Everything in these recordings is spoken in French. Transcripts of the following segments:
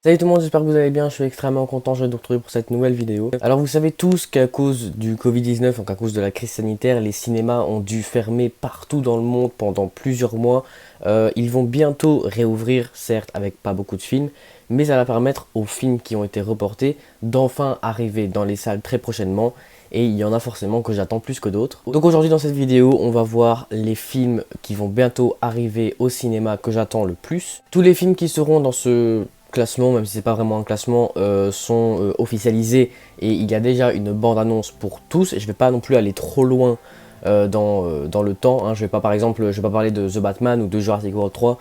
Salut tout le monde, j'espère que vous allez bien, je suis extrêmement content de vous retrouver pour cette nouvelle vidéo. Alors vous savez tous qu'à cause du Covid-19, donc à cause de la crise sanitaire, les cinémas ont dû fermer partout dans le monde pendant plusieurs mois. Ils vont bientôt réouvrir, certes avec pas beaucoup de films, mais ça va permettre aux films qui ont été reportés d'enfin arriver dans les salles très prochainement. Et il y en a forcément que j'attends plus que d'autres. Donc aujourd'hui dans cette vidéo, on va voir les films qui vont bientôt arriver au cinéma que j'attends le plus. Tous les films qui seront dans ce classement, même si c'est pas vraiment un classement, sont officialisés et il y a déjà une bande-annonce pour tous. Et je vais pas non plus aller trop loin dans le temps. Je vais pas, par exemple, je vais pas parler de The Batman ou de Jurassic World 3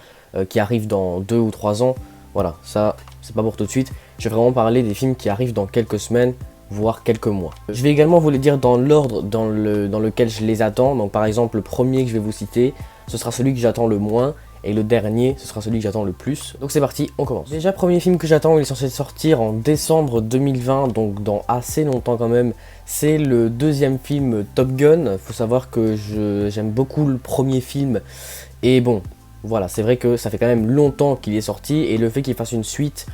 qui arrivent dans 2 ou 3 ans. Voilà, ça c'est pas pour tout de suite. Je vais vraiment parler des films qui arrivent dans quelques semaines, voire quelques mois. Je vais également vous les dire dans l'ordre dans lequel je les attends. Donc par exemple, le premier que je vais vous citer, ce sera celui que j'attends le moins. Et le dernier, ce sera celui que j'attends le plus. Donc c'est parti, on commence. Déjà, premier film que j'attends, il est censé sortir en décembre 2020, donc dans assez longtemps quand même. C'est le deuxième film Top Gun. Faut savoir que j'aime beaucoup le premier film. Et bon, voilà, c'est vrai que ça fait quand même longtemps qu'il est sorti. Et le fait qu'il fasse une suite,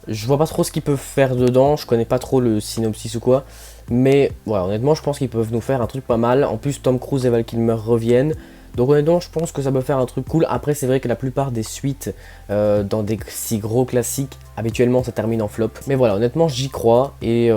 je vois pas trop ce qu'ils peuvent faire dedans. Je connais pas trop le synopsis ou quoi. Mais voilà, honnêtement, je pense qu'ils peuvent nous faire un truc pas mal. En plus, Tom Cruise et Val Kilmer reviennent. Donc honnêtement, je pense que ça peut faire un truc cool. Après, c'est vrai que la plupart des suites dans des si gros classiques, habituellement, ça termine en flop. Mais voilà, honnêtement, j'y crois et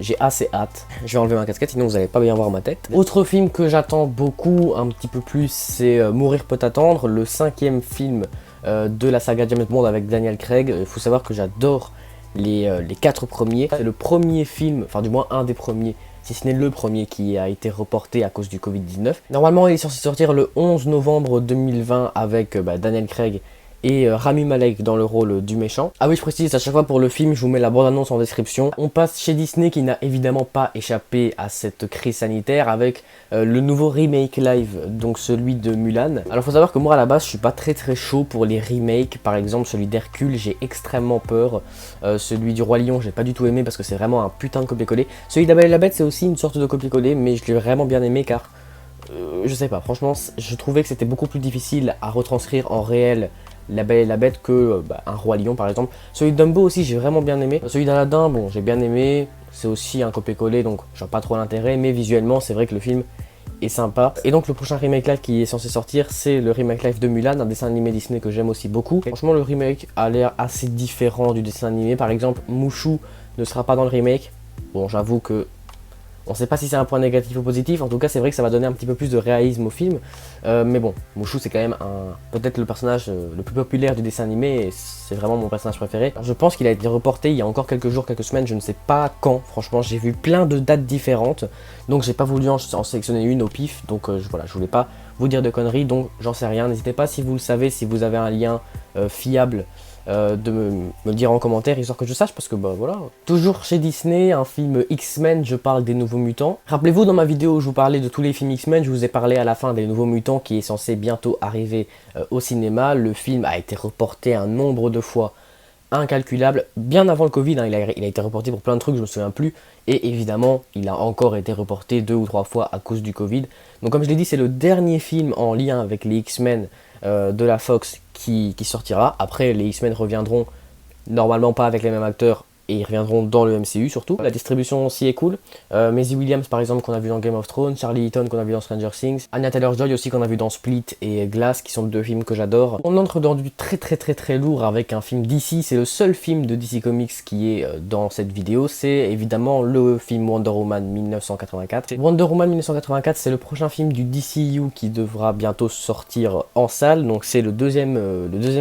j'ai assez hâte. Je vais enlever ma casquette, sinon vous n'allez pas bien voir ma tête. Autre film que j'attends beaucoup, un petit peu plus, c'est Mourir peut attendre, le 5e film de la saga James Bond avec Daniel Craig. Il faut savoir que j'adore les 4 premiers. C'est le premier film, enfin du moins un des premiers, si ce n'est le premier qui a été reporté à cause du Covid-19. Normalement, il est censé sortir le 11 novembre 2020 avec Daniel Craig et Rami Malek dans le rôle du méchant. Ah oui, je précise, à chaque fois pour le film, je vous mets la bande-annonce en description. On passe chez Disney qui n'a évidemment pas échappé à cette crise sanitaire avec le nouveau remake live, donc celui de Mulan. Alors faut savoir que moi à la base, je suis pas très chaud pour les remakes. Par exemple, celui d'Hercule, j'ai extrêmement peur. Celui du Roi Lion, j'ai pas du tout aimé parce que c'est vraiment un putain de copier-coller. Celui d'Abel et la Bête, c'est aussi une sorte de copier-coller, mais je l'ai vraiment bien aimé car je sais pas, franchement, je trouvais que c'était beaucoup plus difficile à retranscrire en réel La Belle et la Bête que un Roi Lion par exemple. Celui de Dumbo aussi j'ai vraiment bien aimé. Celui d'Aladin, bon j'ai bien aimé, c'est aussi un copier-coller donc je vois pas trop l'intérêt, mais visuellement c'est vrai que le film est sympa. Et donc le prochain remake live qui est censé sortir, c'est le remake live de Mulan, un dessin animé Disney que j'aime aussi beaucoup. Franchement le remake a l'air assez différent du dessin animé. Par exemple Mouchou ne sera pas dans le remake. Bon j'avoue que on sait pas si c'est un point négatif ou positif, en tout cas c'est vrai que ça va donner un petit peu plus de réalisme au film. Mais bon, Mouchou c'est quand même peut-être le personnage le plus populaire du dessin animé, et c'est vraiment mon personnage préféré. Alors, je pense qu'il a été reporté il y a encore quelques jours, quelques semaines, je ne sais pas quand, franchement j'ai vu plein de dates différentes, donc j'ai pas voulu en sélectionner une au pif, donc voilà, je voulais pas vous dire de conneries, donc j'en sais rien. N'hésitez pas si vous le savez, si vous avez un lien fiable, de me le dire en commentaire histoire que je sache parce que voilà. Toujours chez Disney, un film X-Men, je parle des Nouveaux Mutants. Rappelez-vous dans ma vidéo où je vous parlais de tous les films X-Men, je vous ai parlé à la fin des Nouveaux Mutants qui est censé bientôt arriver au cinéma. Le film a été reporté un nombre de fois incalculable, bien avant le Covid, il a été reporté pour plein de trucs, je me souviens plus, et évidemment il a encore été reporté 2 ou 3 fois à cause du Covid. Donc comme je l'ai dit, c'est le dernier film en lien avec les X-Men de la Fox qui sortira. Après les X-Men reviendront normalement pas avec les mêmes acteurs et ils reviendront dans le MCU surtout. La distribution aussi est cool. Maisie Williams par exemple qu'on a vu dans Game of Thrones, Charlie Heaton qu'on a vu dans Stranger Things, Anya Taylor-Joy aussi qu'on a vu dans Split et Glass qui sont 2 films que j'adore. On entre dans du très lourd avec un film DC, c'est le seul film de DC Comics qui est dans cette vidéo, c'est évidemment le film Wonder Woman 1984. Wonder Woman 1984 c'est le prochain film du DCU qui devra bientôt sortir en salle, donc c'est le deuxième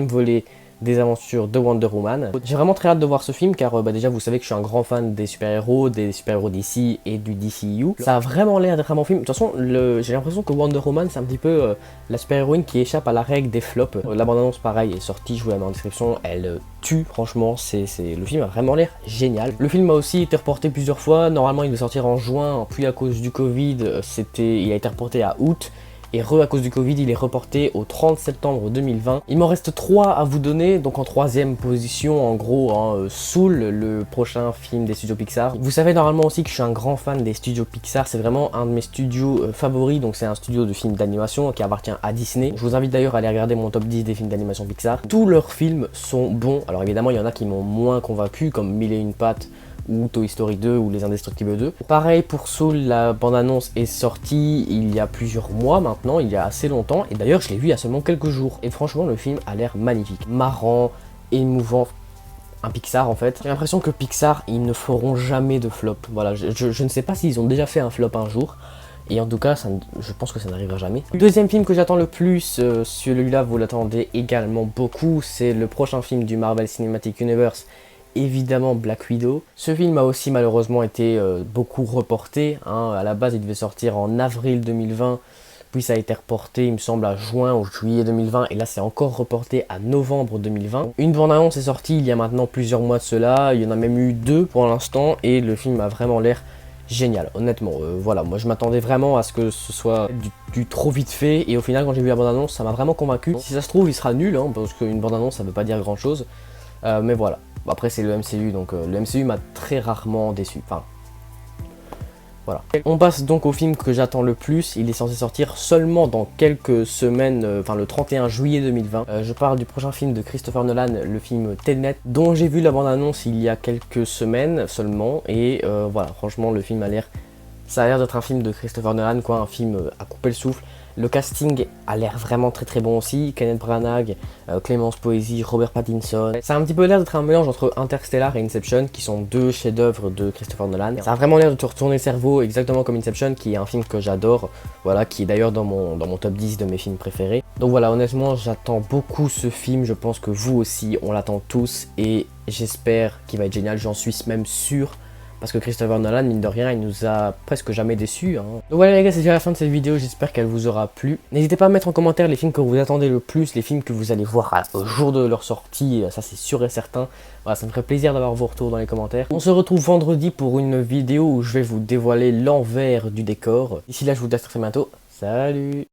volet des aventures de Wonder Woman. J'ai vraiment très hâte de voir ce film car déjà vous savez que je suis un grand fan des super-héros DC et du DCU. Ça a vraiment l'air d'être un bon film. De toute façon, j'ai l'impression que Wonder Woman c'est un petit peu la super-héroïne qui échappe à la règle des flops. La bande-annonce pareil est sortie, je vous la mets en description, elle tue franchement, le film a vraiment l'air génial. Le film a aussi été reporté plusieurs fois, normalement il devait sortir en juin, puis à cause du Covid, il a été reporté à août. Et à cause du Covid, il est reporté au 30 septembre 2020. Il m'en reste 3 à vous donner, donc en 3e position, en gros, hein, Soul, le prochain film des studios Pixar. Vous savez normalement aussi que je suis un grand fan des studios Pixar, c'est vraiment un de mes studios favoris, donc c'est un studio de films d'animation qui appartient à Disney. Je vous invite d'ailleurs à aller regarder mon top 10 des films d'animation Pixar. Tous leurs films sont bons, alors évidemment il y en a qui m'ont moins convaincu, comme Mille et une pattes, ou Toy Story 2 ou Les Indestructibles 2. Pareil pour Soul, la bande-annonce est sortie il y a plusieurs mois maintenant, il y a assez longtemps, et d'ailleurs je l'ai vu il y a seulement quelques jours. Et franchement le film a l'air magnifique, marrant, émouvant, un Pixar en fait. J'ai l'impression que Pixar, ils ne feront jamais de flop. Voilà, je ne sais pas s'ils ont déjà fait un flop un jour, et en tout cas, je pense que ça n'arrivera jamais. Deuxième film que j'attends le plus, celui-là vous l'attendez également beaucoup, c'est le prochain film du Marvel Cinematic Universe, évidemment Black Widow. Ce film a aussi malheureusement été beaucoup reporté, hein. À la base il devait sortir en avril 2020, puis ça a été reporté il me semble à juin ou juillet 2020, et là c'est encore reporté à novembre 2020. Une bande-annonce est sortie il y a maintenant plusieurs mois de cela, il y en a même eu 2 pour l'instant, et le film a vraiment l'air génial, honnêtement. Voilà, moi je m'attendais vraiment à ce que ce soit du trop vite fait, et au final quand j'ai vu la bande-annonce ça m'a vraiment convaincu. Si ça se trouve il sera nul, hein, parce qu'une bande-annonce ça veut pas dire grand chose, mais voilà. Après c'est le MCU, donc le MCU m'a très rarement déçu, enfin voilà. On passe donc au film que j'attends le plus. Il est censé sortir seulement dans quelques semaines, enfin le 31 juillet 2020. Je parle du prochain film de Christopher Nolan, le film Tenet, dont j'ai vu la bande-annonce il y a quelques semaines seulement, et voilà, franchement le film a l'air, ça a l'air d'être un film de Christopher Nolan, quoi, un film à couper le souffle. Le casting a l'air vraiment très bon aussi, Kenneth Branagh, Clémence Poésy, Robert Pattinson. Ça a un petit peu l'air d'être un mélange entre Interstellar et Inception, qui sont 2 chefs-d'œuvre de Christopher Nolan. Ça a vraiment l'air de te retourner le cerveau, exactement comme Inception, qui est un film que j'adore, voilà, qui est d'ailleurs dans mon top 10 de mes films préférés. Donc voilà, honnêtement, j'attends beaucoup ce film, je pense que vous aussi, on l'attend tous, et j'espère qu'il va être génial, j'en suis même sûr. Parce que Christopher Nolan, mine de rien, il nous a presque jamais déçus, hein. Donc voilà les gars, c'est déjà la fin de cette vidéo, j'espère qu'elle vous aura plu. N'hésitez pas à mettre en commentaire les films que vous attendez le plus, les films que vous allez voir au jour de leur sortie, ça c'est sûr et certain. Voilà, ça me ferait plaisir d'avoir vos retours dans les commentaires. On se retrouve vendredi pour une vidéo où je vais vous dévoiler l'envers du décor. D'ici là, je vous dis à très bientôt. Salut!